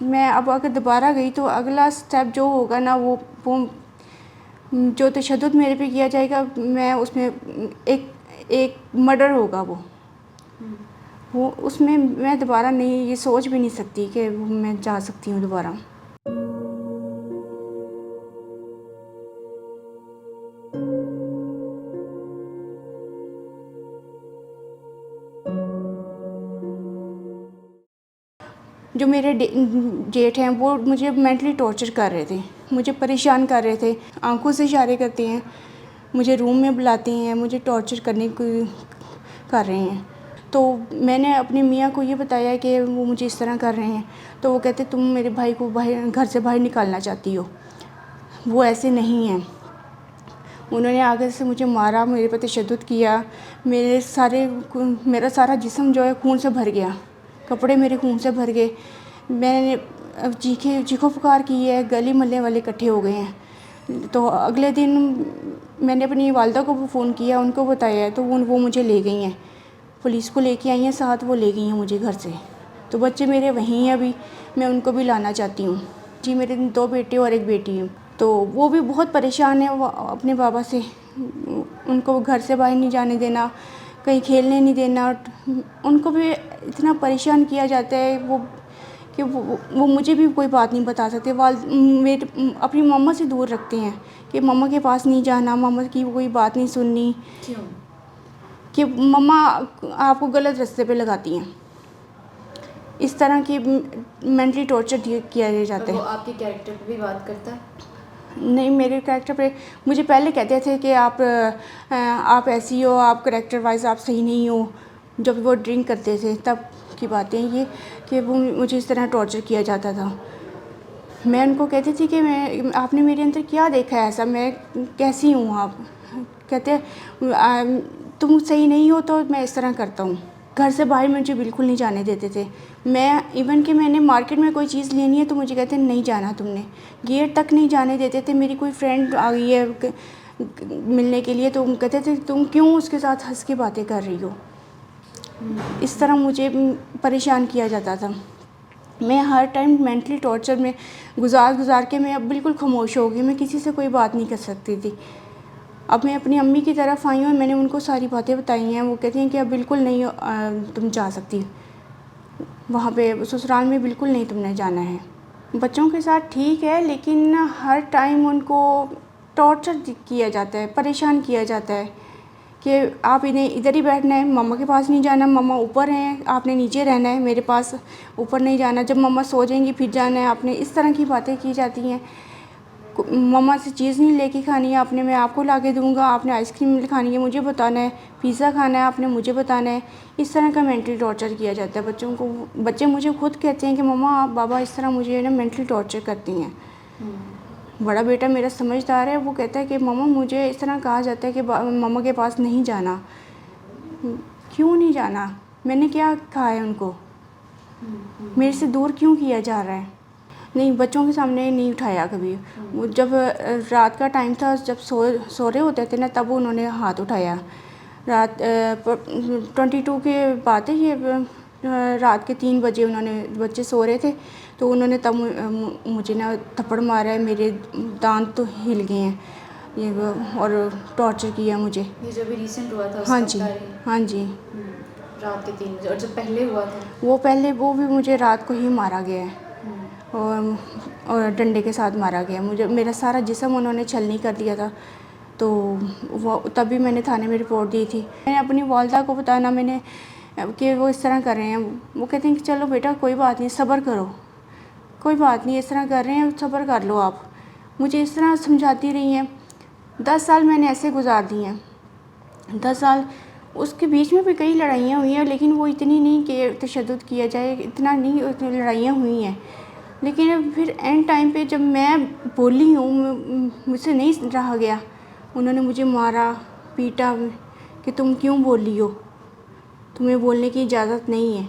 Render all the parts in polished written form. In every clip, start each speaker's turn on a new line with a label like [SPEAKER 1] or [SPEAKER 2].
[SPEAKER 1] मैं अब अगर दोबारा गई तो अगला स्टेप जो होगा ना वो जो तशद्दुद मेरे पे किया जाएगा, मैं उसमें एक मर्डर होगा वो उसमें मैं दोबारा नहीं, ये सोच भी नहीं सकती कि मैं जा सकती हूँ दोबारा। जो मेरे जेठ हैं वो मुझे मेंटली टॉर्चर कर रहे थे, मुझे परेशान कर रहे थे, आंखों से इशारे करते हैं, मुझे रूम में बुलाते हैं, मुझे टॉर्चर करने की कर रहे हैं। तो मैंने अपने मियाँ को ये बताया कि वो मुझे इस तरह कर रहे हैं, तो वो कहते तुम मेरे भाई को घर से बाहर निकालना चाहती हो, वो ऐसे नहीं हैं। उन्होंने आगे से मुझे मारा, मेरे पर तशद्दुद किया, मेरा सारा जिस्म जो है खून से भर गया, कपड़े मेरे खून से भर गए। मैंने अब चीखो पुकार की है, गली मोहल्ले वाले इकट्ठे हो गए हैं। तो अगले दिन मैंने अपनी वालिदा को फ़ोन किया, उनको बताया, तो वो मुझे ले गई हैं, पुलिस को लेके आई हैं साथ, वो ले गई हैं मुझे घर से। तो बच्चे मेरे वहीं हैं अभी, मैं उनको भी लाना चाहती हूँ जी। मेरे 2 बेटे और 1 बेटी है। तो वो भी बहुत परेशान है अपने बाबा से, उनको घर से बाहर नहीं जाने देना, कहीं खेलने नहीं देना, उनको भी इतना परेशान किया जाता है कि वो मुझे भी कोई बात नहीं बता सकते। मेरे अपनी मम्मा से दूर रखते हैं कि मम्मा के पास नहीं जाना, मम्मा की कोई बात नहीं सुननी।
[SPEAKER 2] क्यों?
[SPEAKER 1] कि मम्मा आपको गलत रास्ते पे लगाती हैं, इस तरह की मेंटली टॉर्चर किया जाता है।
[SPEAKER 2] वो आपके कैरेक्टर पे भी बात करता है?
[SPEAKER 1] नहीं, मेरे कैरेक्टर पे मुझे पहले कहते थे कि आप ऐसी हो, आप कैरेक्टर वाइज आप सही नहीं हो। जब वो ड्रिंक करते थे तब की बातें ये कि वो मुझे इस तरह टॉर्चर किया जाता था। मैं उनको कहती थी कि आपने मेरे अंदर क्या देखा है ऐसा, मैं कैसी हूँ आप? कहते तुम सही नहीं हो तो मैं इस तरह करता हूँ। घर से बाहर मुझे बिल्कुल नहीं जाने देते थे। मैं इवन कि मैंने मार्केट में कोई चीज़ लेनी है तो मुझे कहते नहीं जाना तुमने, गेट तक नहीं जाने देते थे। मेरी कोई फ्रेंड आ गई है मिलने के लिए तो कहते थे तुम क्यों उसके साथ हंस के बातें कर रही हो। इस तरह मुझे परेशान किया जाता था। मैं हर टाइम मेंटली टॉर्चर में गुजार के मैं अब बिल्कुल खामोश हो गई, मैं किसी से कोई बात नहीं कर सकती थी। अब मैं अपनी अम्मी की तरफ आई हूँ, मैंने उनको सारी बातें बताई हैं। वो कहती हैं कि अब बिल्कुल नहीं तुम जा सकती वहाँ पे, ससुराल में बिल्कुल नहीं तुमने जाना है। बच्चों के साथ ठीक है, लेकिन हर टाइम उनको टॉर्चर किया जाता है, परेशान किया जाता है कि आप इन्हें इधर ही बैठना है, मम्मा के पास नहीं जाना, मम्मा ऊपर हैं, आपने नीचे रहना है, मेरे पास ऊपर नहीं जाना, जब मम्मा सो जाएंगी फिर जाना है आपने। इस तरह की बातें की जाती हैं। मम्मा से चीज़ नहीं लेके खानी है आपने, मैं आपको ला के दूँगा, आपने आइसक्रीम खानी है मुझे बताना है, पिज़्ज़ा खाना है आपने मुझे बताना है। इस तरह का मेंटली टॉर्चर किया जाता है बच्चों को। बच्चे मुझे खुद कहते हैं कि मम्मा आप बाबा इस तरह मुझे ना मेंटली टॉर्चर करती हैं। बड़ा बेटा मेरा समझदार है, वो कहता है कि मम्मा मुझे इस तरह कहा जाता है कि मम्मा के पास नहीं जाना। क्यों नहीं जाना? मैंने क्या कहा है उनको? मेरे से दूर क्यों किया जा रहा है? नहीं, बच्चों के सामने नहीं उठाया कभी। वो जब रात का टाइम था, जब सो रहे होते थे ना, तब उन्होंने हाथ उठाया। रात 22 के बात है ये, रात के 3 बजे उन्होंने, बच्चे सो रहे थे तो उन्होंने तब मुझे ना थप्पड़ मारा है, मेरे दांत तो हिल गए हैं ये और टॉर्चर किया मुझे।
[SPEAKER 2] ये जो भी रिसेंट हुआ था
[SPEAKER 1] हाँ जी, हाँ जी।
[SPEAKER 2] रात के 3 बजे। और जब पहले हुआ था?
[SPEAKER 1] वो भी मुझे रात को ही मारा गया है और डंडे के साथ मारा गया। मुझे मेरा सारा जिस्म उन्होंने छलनी कर दिया था। तो वो तभी मैंने थाने में रिपोर्ट दी थी। मैंने अपनी वालिदा को बताना मैंने कि वो इस तरह कर रहे हैं। वो कहते हैं कि चलो बेटा कोई बात नहीं, सब्र करो, कोई बात नहीं, इस तरह कर रहे हैं, सब्र कर लो आप। मुझे इस तरह समझाती रही हैं। 10 साल मैंने ऐसे गुजार दिए हैं, 10 साल। उसके बीच में भी कई लड़ाइयाँ हुई हैं, लेकिन वो इतनी नहीं कि तशद्दुद किया जाए, इतना नहीं, लड़ाइयाँ हुई हैं। लेकिन फिर एंड टाइम पे जब मैं बोली हूँ, मुझसे नहीं रहा गया, उन्होंने मुझे मारा पीटा कि तुम क्यों बोली हो, तुम्हें बोलने की इजाज़त नहीं है।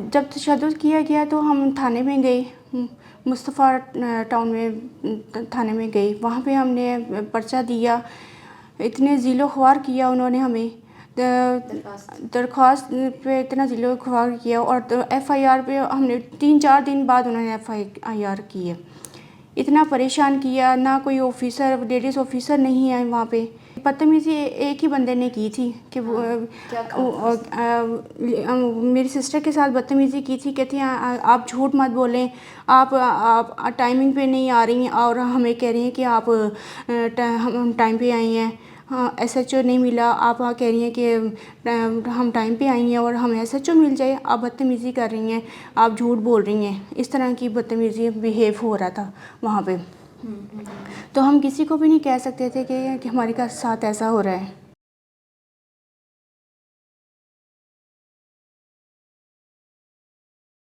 [SPEAKER 1] जब तशद्दुद किया गया तो हम थाने में गए, मुस्तफ़ा टाउन में थाने में गए। वहाँ पे हमने पर्चा दिया, इतने ज़ीलो ख्वार किया उन्होंने हमें। दरख्वास्त पे इतना ज़िले को खबर किया और FIR पे हमने 3-4 दिन बाद उन्होंने FIR की है। इतना परेशान किया, ना कोई ऑफिसर लेडीज़ ऑफिसर नहीं है वहाँ पे। बदतमीज़ी एक ही बंदे ने की थी कि वो मेरी सिस्टर के साथ बदतमीज़ी की थी। कहती हैं आप झूठ मत बोलें, आप टाइमिंग पे नहीं आ रही हैं और हमें कह रही हैं कि आप हम टाइम पे आई हैं। हाँ, SHO नहीं मिला, आप वहाँ कह रही हैं कि हम टाइम पे आई हैं और हमें SHO मिल जाए, आप बदतमीज़ी कर रही हैं, आप झूठ बोल रही हैं। इस तरह की बदतमीज़ी बिहेव हो रहा था वहाँ पे। तो हम किसी को भी नहीं कह सकते थे कि हमारे साथ ऐसा हो रहा है।